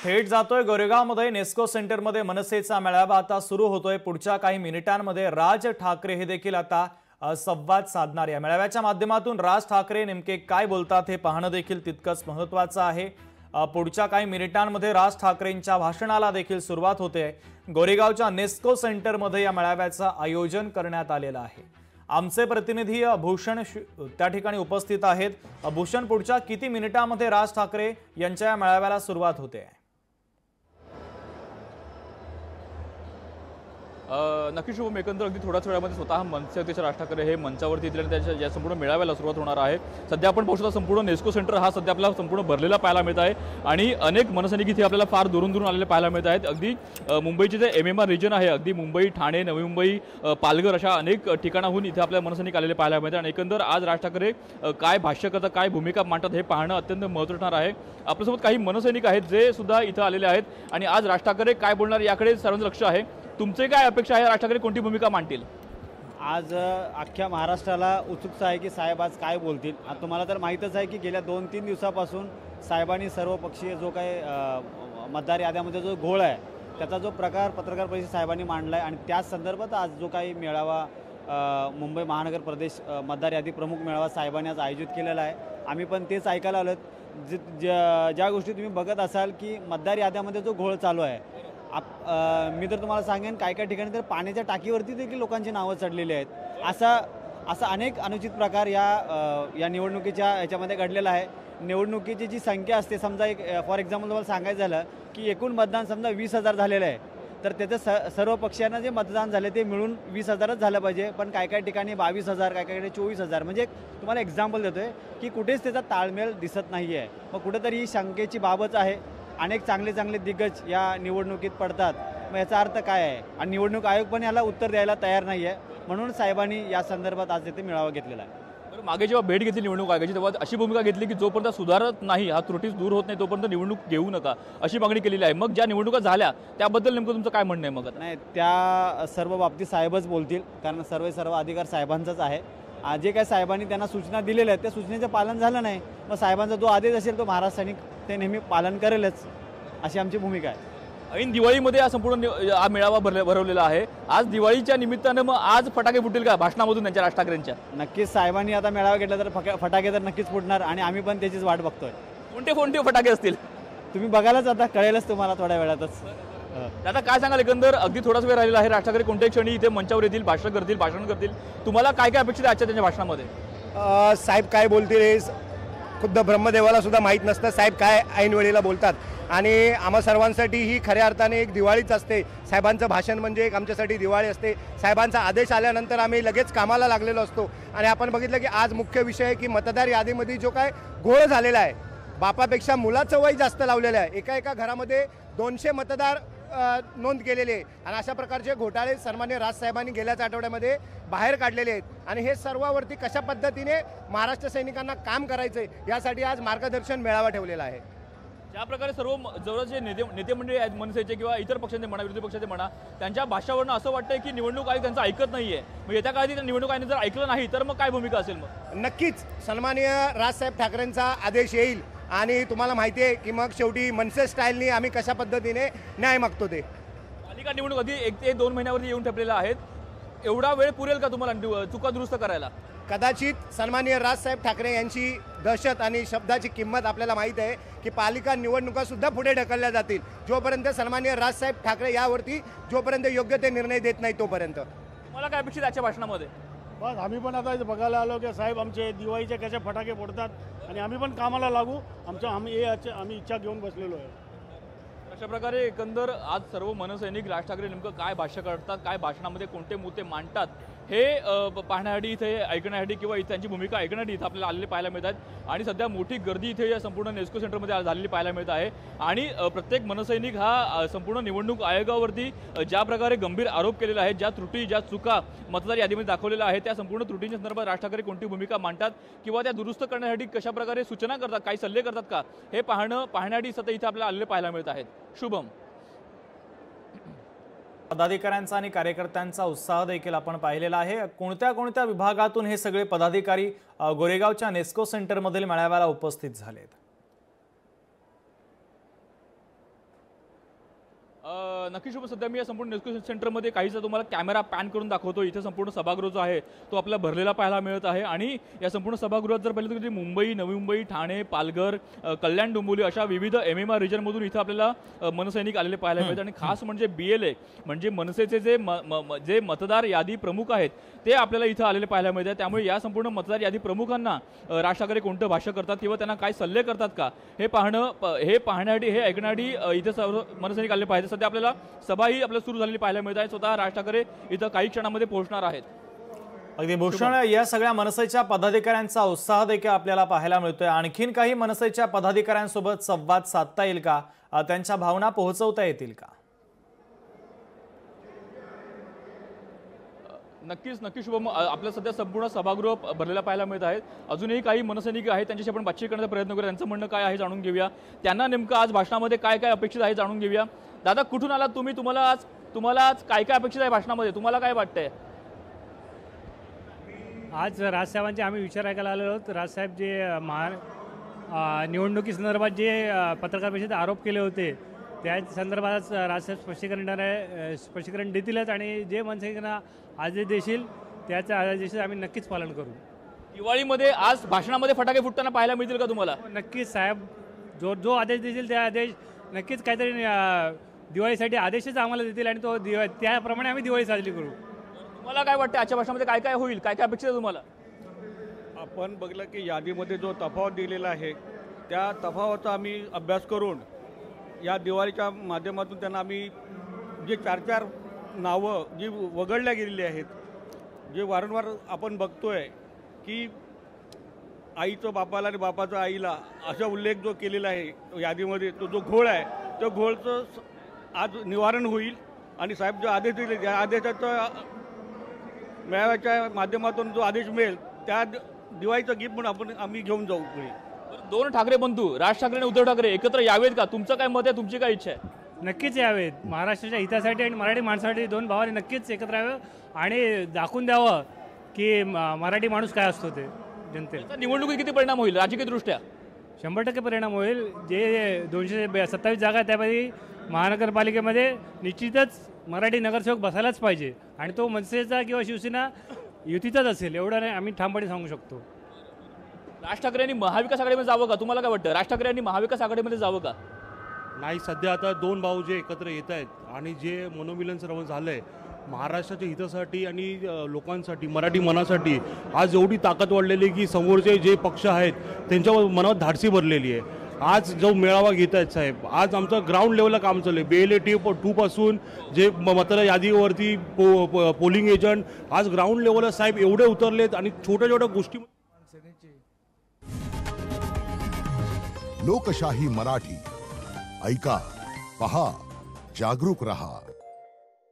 थेट जातोय गोरेगावमध्ये नेस्को सेंटरमध्ये मनसेचा मेळावा आता सुरू होतोय। पुढच्या काही मिनिटांमध्ये राज ठाकरे हे देखील आता संवाद साधणार। या मेळाव्याच्या माध्यमातून राज ठाकरे नेमके काय बोलतात हे पाहणं देखील तितकंच महत्त्वाचं आहे। पुढच्या काही मिनिटांमध्ये राज ठाकरेंच्या भाषणाला देखील सुरुवात होते। गोरेगावच्या नेस्को सेंटरमध्ये या मेळाव्याचं आयोजन करण्यात आलेलं आहे। आमचे प्रतिनिधी भूषण त्या ठिकाणी उपस्थित आहेत। भूषण, पुढच्या किती मिनिटांमध्ये राज ठाकरे यांच्या मेळाव्याला सुरुवात होते? नक्की शुभम, एकंदर अगदी थोड्याच वेळामध्ये स्वतः मनसे अध्यक्ष राज ठाकरे हे मंचावरती येतील आणि त्यांच्या या संपूर्ण मेळाव्याला सुरुवात होणार आहे। सध्या आपण पाहू शकता संपूर्ण नेस्को सेंटर हा सध्या आपल्याला संपूर्ण भरलेला पाहायला मिळत आहे आणि अनेक मनसैनिक इथे आपल्याला फार दुरून दुरून आलेले पाहायला मिळत आहेत। अगदी मुंबईचे जे MMR रिजन आहे, अगदी मुंबई, ठाणे, नवी मुंबई, पालघर अशा अनेक ठिकाणाहून इथे आपल्या मनसैनिक आलेले पाहायला मिळतात आणि एकंदर आज राज ठाकरे काय भाष्य करतात, काय भूमिका मांडतात हे पाहणं अत्यंत महत्त्वाचं ठरणार आहे। आपल्यासोबत काही मनसैनिक आहेत जे सुद्धा इथं आलेले आहेत आणि आज राज ठाकरे काय बोलणार याकडे सर्वांचं लक्ष आहे। तुमचे काय अपेक्षा आहे? राज ठाकरे कोणती भूमिका मांडतील? आज अख्ख्या महाराष्ट्राला उत्सुकता आहे की साहेब आज काय बोलतील। आता तुम्हाला तर माहीतच आहे की गेल्या 2-3 दिवसापासून साहेबांनी सर्वपक्षीय जो काही मतदार याद्यामध्ये जो घोळ आहे त्याचा जो प्रकार पत्रकार परिषद साहेबांनी मांडला आहे आणि त्याच संदर्भात आज जो काही मेळावा मुंबई महानगर प्रदेश मतदार यादी प्रमुख मेळावा साहेबांनी आज आयोजित केलेला आहे। आम्ही पण तेच ऐकायला आलोत। ज्या गोष्टी तुम्ही बघत असाल की मतदार याद्यामध्ये जो घोळ चालू आहे, मी तर तुम्हाला सांगेन काय ठिकाणी तर पाण्याच्या टाकीवरती देखील लोकांची नावं चढलेली आहेत। असा अनेक अनुचित प्रकार या निवडणुकीच्या ह्याच्यामध्ये घडलेला आहे। निवडणुकीची जी संख्या असते, समजा एक फॉर एक्झाम्पल तुम्हाला सांगायचं झालं की एकूण मतदान समजा 20,000 झालेलं आहे, तर त्याचं सर्व पक्षांना जे मतदान झाले ते मिळून 20,000च झालं पाहिजे, पण काय ठिकाणी 22,000, काय 24,000, म्हणजे तुम्हाला एक्झाम्पल देतोय की कुठेच त्याचा ताळमेळ दिसत नाही आहे। मग कुठेतरी ही शंकेची बाबच आहे। अनेक चांगले दिग्गज या निवडणुकीत पडतात, मग याचा अर्थ काय आहे? आणि निवडणूक आयोग पण याला उत्तर द्यायला तयार नाही आहे, म्हणून साहेबांनी या संदर्भात आज येथे मेळावा घेतलेला आहे। मागे जेव्हा भेट घेतली निवडणूक आयोगाची तेव्हा अशी भूमिका घेतली की जोपर्यंत सुधारत नाही, हा त्रुटी दूर होत नाही तोपर्यंत निवडणूक घेऊ नका अशी मागणी केलेली आहे। मग ज्या निवडणुका झाल्या त्याबद्दल नेमकं तुमचं काय म्हणणं आहे? मग नाही, त्या सर्व बाबतीत साहेबच बोलतील, कारण सर्व अधिकार साहेबांचाच आहे। जे काय साहेबांनी त्यांना सूचना दिलेल्या आहेत त्या सूचनेचं पालन झालं नाही, मग साहेबांचा जो आदेश असेल तो महाराष्ट्राने ते नेहमी पालन करेलच, अशी आमची भूमिका आहे। ऐन दिवाळीमध्ये हा संपूर्ण हा मेळावा भरवलेला आहे। आज दिवाळीच्या निमित्तानं मग आज फटाके फुटतील का भाषणामधून त्यांच्या राज ठाकरेंच्या? नक्कीच साहेबांनी आता मेळावा घेतला तर फटाके तर नक्कीच फुटणार आणि आम्ही पण त्याचीच वाट बघतोय। कोणते फटाके असतील तुम्ही बघायलाच आता कळेलच तुम्हाला थोड्या वेळातच। आता काय सांगाल, एकंदर अगदी थोडाच वेळ राहिलेला आहे, राज ठाकरे कोणत्याही क्षणी इथे मंचावर येतील, भाषण करतील, तुम्हाला काय अपेक्षित आहे आजच्या त्यांच्या भाषणामध्ये? साहेब काय बोलतील हे खुद्द ब्रह्मदेवाला सुद्धा माहीत नसतं, साहेब काय ऐन वेळेला बोलतात। आणि आम्हा सर्वांसाठी ही खऱ्या अर्थाने एक दिवाळीच असते। साहेबांचं भाषण म्हणजे एक आमच्यासाठी दिवाळी असते। साहेबांचा आदेश आल्यानंतर आम्ही लगेच कामाला लागलेलो असतो आणि आपण बघितलं की आज मुख्य विषय आहे की मतदार यादीमध्ये जो काय घोळ झालेला आहे, बापापेक्षा मुलाचं वय जास्त लावलेलं आहे। एका घरामध्ये 200 मतदार नोंद केलेली आहे आणि अशा प्रकारचे घोटाळे सन्मान्य राजसाहेबांनी गेल्याच आठवड्यामध्ये बाहेर काढलेले आहेत आणि हे सर्वावरती कशा पद्धतीने महाराष्ट्र सैनिकांना काम करायचं यासाठी आज मार्गदर्शन मेळावा ठेवलेला आहे। ज्या प्रकारे सर्व जवळचे नेते मंडळी आहेत मनसेचे किंवा इतर पक्षांचे म्हणा, विरोधी पक्षाचे म्हणा, त्यांच्या भाषणावरून असं वाटतंय की निवडणूक आयोग त्यांचं ऐकत नाहीये। मग येत्या काळात निवडणूक आयोगाने जर ऐकलं नाही तर मग काय भूमिका असेल? मग नक्कीच सन्माननीय राजसाहेब ठाकरेंचा आदेश येईल आणि तुम्हाला माहिती आहे की मग शेवटी मनसे स्टाईलनी आम्ही कशा पद्धतीने न्याय मागतो ते। पालिका निवडणूक अगदी 1 ते 2 महिन्यावरती येऊन ठेपलेल्या आहेत, एवढा वेळ पुरेल का तुम्हाला चुका दुरुस्त करायला? कदाचित सन्माननीय राजसाहेब ठाकरे यांची दहशत आणि शब्दाची किंमत आपल्याला माहीत आहे की पालिका निवडणुका सुद्धा पुढे ढकलल्या जातील जोपर्यंत सन्माननीय राजसाहेब ठाकरे यावरती जोपर्यंत योग्य ते निर्णय देत नाही तोपर्यंत। मला काय अपेक्षित आजच्या भाषणामध्ये? बस आम्ही पण आता बघायला आलो की साहेब आमचे दिवाळीचे कसे फटाके फोडतात आणि आम्ही पण कामाला लागू, आम्ही इच्छा घेऊन बसलेलो आहे। अशा प्रकारे एकंदर आज सर्व मनसैनिक राज ठाकरे नेमकं काय भाष्य करतात, काय भाषणामध्ये कोणते मुद्दे मांडतात हे पाहण्यासाठी, इथे ऐकण्यासाठी किंवा त्यांची भूमिका ऐकण्यासाठी इथं आपल्याला आलेले पाहायला मिळतात आणि सध्या मोठी गर्दी इथे या संपूर्ण नेस्को सेंटरमध्ये झालेली पाहायला मिळत आहे आणि प्रत्येक मनसैनिक हा संपूर्ण निवडणूक आयोगावरती ज्या प्रकारे गंभीर आरोप केलेला आहे, ज्या त्रुटी, ज्या चुका मतदार यादीमध्ये दाखवलेल्या आहेत, त्या संपूर्ण त्रुटींच्या संदर्भात राज ठाकरे कोणती भूमिका मांडतात किंवा त्या दुरुस्त करण्यासाठी कशा प्रकारे सूचना करतात, काही सल्ले करतात का, हे पाहण्यासाठी सध्या इथे आपल्याला आलेले पाहायला मिळत आहेत। शुभम, पदाधिकाऱ्यांचा आणि कार्यकर्त्यांचा उत्साह देखील आपण पाहिलेला आहे। कोणत्या विभागातून हे सगळे पदाधिकारी गोरेगावच्या नेस्को सेंटरमधील मेळाव्याला उपस्थित झालेत? नक्की शुभ, सध्या मी या संपूर्ण नेस्को सेंटरमध्ये काहीचा तुम्हाला कॅमेरा पॅन करून दाखवतो. इथे संपूर्ण सभागृह जो आहे तो आपला भरलेला पाहायला मिळत आहे आणि या संपूर्ण सभागृहात जर पाहिलं तर मुंबई, नवी मुंबई, ठाणे, पालघर, कल्याण, डोंबिवली अशा विविध MMR रिजनमधून इथं आपल्याला मनसैनिक आलेले पाहायला मिळतात. आणि खास म्हणजे BLA म्हणजे मनसेचे जे मतदार यादी प्रमुख आहेत ते आपल्याला इथं आलेले पाहायला मिळतात. त्यामुळे या संपूर्ण मतदार यादी प्रमुखांना राज ठाकरे कोणतं भाष्य करतात किंवा त्यांना काय सल्ले करतात का हे पाहण्यासाठी हे ऐकण्यासाठी इथे सर्व मनसैनिक आले पाहिजे. सध्या आपल्याला सभाही आपल्याला सुरू झालेली पाहायला मिळत आहे. स्वतः राज ठाकरे इथं काही क्षणामध्ये पोहोचणार आहेत. अगदी भूषण, या सगळ्या मनसेच्या पदाधिकाऱ्यांचा उत्साह देखील आपल्याला पाहायला मिळतोय. आणखीन काही मनसेच्या पदाधिकाऱ्यांसोबत संवाद साधता येईल का, त्यांच्या भावना पोहोचवता येतील का? नक्कीच शुभम, आपल्या सध्या संपूर्ण सभागृह भरलेला पाहायला मिळत आहेत. अजूनही काही मनसैनिक आहेत त्यांच्याशी आपण बातचीत करण्याचा प्रयत्न करूया. त्यांचं म्हणणं काय आहे जाणून घेऊया. त्यांना नेमकं आज भाषणामध्ये काय काय अपेक्षित आहे जाणून घेऊया. दादा, कुठून आलात तुम्ही? तुम्हाला आज काय काय अपेक्षित आहे भाषणामध्ये? तुम्हाला काय वाटतंय? आज राजसाहेबांचे आम्ही विचार ऐकायला आलेलो आहोत. राजसाहेब जे निवडणुकीसंदर्भात जे पत्रकार परिषदेत आरोप केले होते त्या संदर्भात राजसाहेब स्पष्टीकरण देतीलच आणि जे मनसैनिकांना आदेश देशील त्याच्या आदेशाचं आम्ही नक्कीच पालन करू. दिवाळीमध्ये आज भाषणामध्ये फटाके फुटताना पाहायला मिळतील का तुम्हाला? नक्कीच साहेब, जो आदेश देतील त्या आदेश नक्कीच काहीतरी दिवाळीसाठी आदेशच आम्हाला देतील आणि तो त्याप्रमाणे आम्ही दिवाळी साजरी करू. तुम्हाला काय वाटतं आजच्या भाषणामध्ये काय काय होईल, काय काय अपेक्षित आहे तुम्हाला? आपण बघलं की यादीमध्ये जो तफावत दिलेला आहे त्या तफावतचा आम्ही अभ्यास करून या दिवाळीच्या माध्यमातून त्यांना आम्ही जे 4 नावं जी वगळल्या गेलेली आहेत, जे वारंवार आपण बघतोय की आईचं बापाला आणि बापाचं आईला असा उल्लेख जो केलेला आहे यादीमध्ये, तो जो घोळ आहे त्या घोळचं आज निवारण होईल. आणि साहेब जो आदेश दिले त्या आदेशाचं मेळाव्याच्या माध्यमातून जो आदेश मिळेल त्या दिवाळीचं गिफ्ट म्हणून आम्ही घेऊन जाऊ पुढे. 2 ठाकरे बंधू राज ठाकरे आणि उद्धव ठाकरे एकत्र यावेत का? तुमचं काय मत आहे, तुमची काय इच्छा आहे? नक्कीच यावेत. महाराष्ट्राच्या हितासाठी आणि मराठी माणसासाठी 2 भावांनी नक्कीच एकत्र यावं आणि दाखवून द्यावं की मराठी माणूस काय असतो ते जनतेला. निवडणुकीत किती परिणाम होईल राजकीय दृष्ट्या? 100% परिणाम होईल. जे 227 जागा आहेत त्यापैकी महानगरपालिकेमध्ये निश्चितच मराठी नगरसेवक बसायलाच पाहिजे आणि तो मनसेचा किंवा शिवसेना युतीचाच असेल एवढं नाही आम्ही ठामपणे सांगू शकतो. राज ठाकरे यांनी महाविकास आघाडीमध्ये जावं का? तुम्हाला काय वाटतं? राज ठाकरे यांनी महाविकास आघाडीमध्ये जावं का? नाही, सध्या आता 2 भाऊ जे एकत्र येत आहेत आणि जे मनोमिलन सर्व झालं आहे महाराष्ट्राच्या हितासाठी आणि लोकांसाठी, मराठी मनासाठी आज एवढी ताकद वाढलेली आहे की समोरचे जे पक्ष आहेत त्यांच्या मनात धाडसी भरलेली आहे. आज जो मेळावा घेत आहेत साहेब, आज आमचं ग्राउंड लेवलला काम चालू आहे. BLA 2 पासून जे मतदार यादीवरती पोलिंग एजंट आज ग्राउंड लेवलला साहेब एवढे उतरलेत आणि छोट्या छोट्या गोष्टी. लोकशाही मराठी ऐका, पहा, जागरूक रहा.